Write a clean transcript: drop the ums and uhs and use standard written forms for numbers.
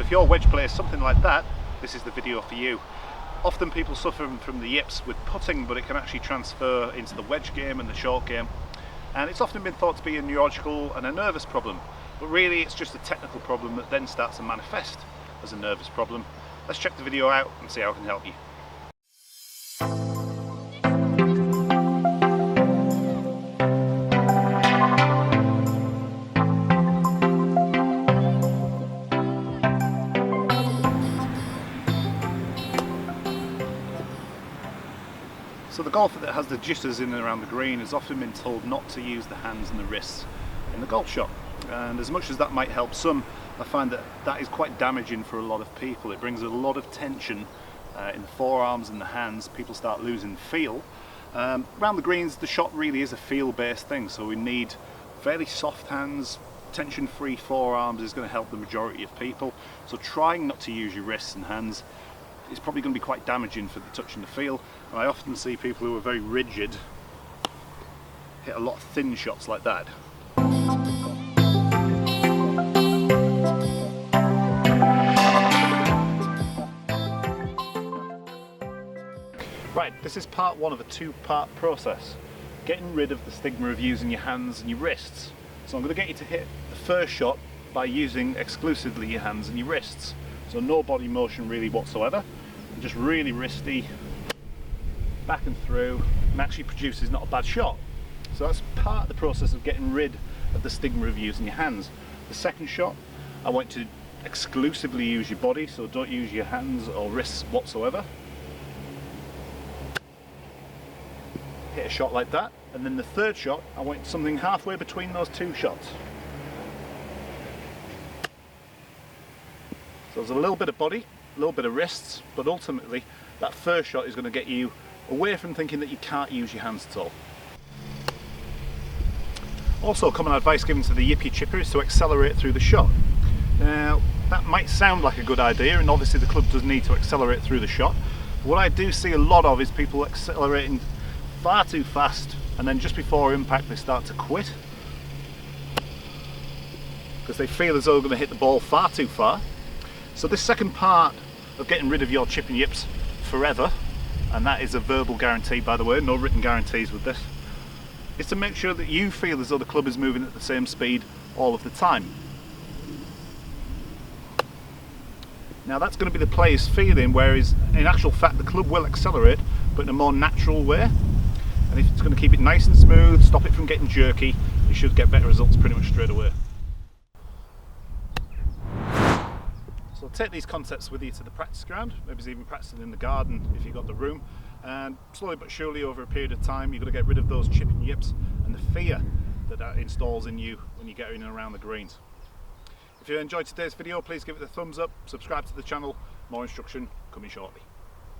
if your wedge plays something like that, this is the video for you. Often people suffer from the yips with putting, but it can actually transfer into the wedge game and the short game. And it's often been thought to be a neurological and a nervous problem, but really it's just a technical problem that then starts to manifest as a nervous problem. Let's check the video out and see how I can help you. So the golfer that has the jitters in and around the green has often been told not to use the hands and the wrists in the golf shot. And as much as that might help some, I find that that is quite damaging for a lot of people. It brings a lot of tension in the forearms and the hands. People start losing feel. Around the greens, the shot really is a feel-based thing, so we need fairly soft hands. Tension-free forearms is going to help the majority of people. So trying not to use your wrists and hands is probably going to be quite damaging for the touch and the feel. And I often see people who are very rigid hit a lot of thin shots like that. Right, this is part one of a two-part process. Getting rid of the stigma of using your hands and your wrists. So I'm going to get you to hit the first shot by using exclusively your hands and your wrists. So no body motion really whatsoever, just really wristy, back and through, and actually produces not a bad shot. So that's part of the process of getting rid of the stigma of using your hands. The second shot, I want to exclusively use your body, so don't use your hands or wrists whatsoever. Hit a shot like that, and then the third shot, I want something halfway between those two shots. So there's a little bit of body, a little bit of wrists, but ultimately that first shot is going to get you away from thinking that you can't use your hands at all. Also, common advice given to the yippy chipper is to accelerate through the shot. Now that might sound like a good idea, and obviously the club does need to accelerate through the shot. But what I do see a lot of is people accelerating far too fast, and then just before impact they start to quit because they feel as though they're going to hit the ball far too far. So this second part of getting rid of your chip and yips forever, and that is a verbal guarantee by the way, no written guarantees with this, is to make sure that you feel as though the club is moving at the same speed all of the time. Now that's going to be the player's feeling, whereas in actual fact the club will accelerate, but in a more natural way. And if it's going to keep it nice and smooth, stop it from getting jerky, you should get better results pretty much straight away. So take these concepts with you to the practice ground, maybe even practicing in the garden if you've got the room, and slowly but surely over a period of time you're going to get rid of those chip and yips and the fear that that installs in you when you get in and around the greens. If you enjoyed today's video, please give it a thumbs up, subscribe to the channel, more instruction coming shortly.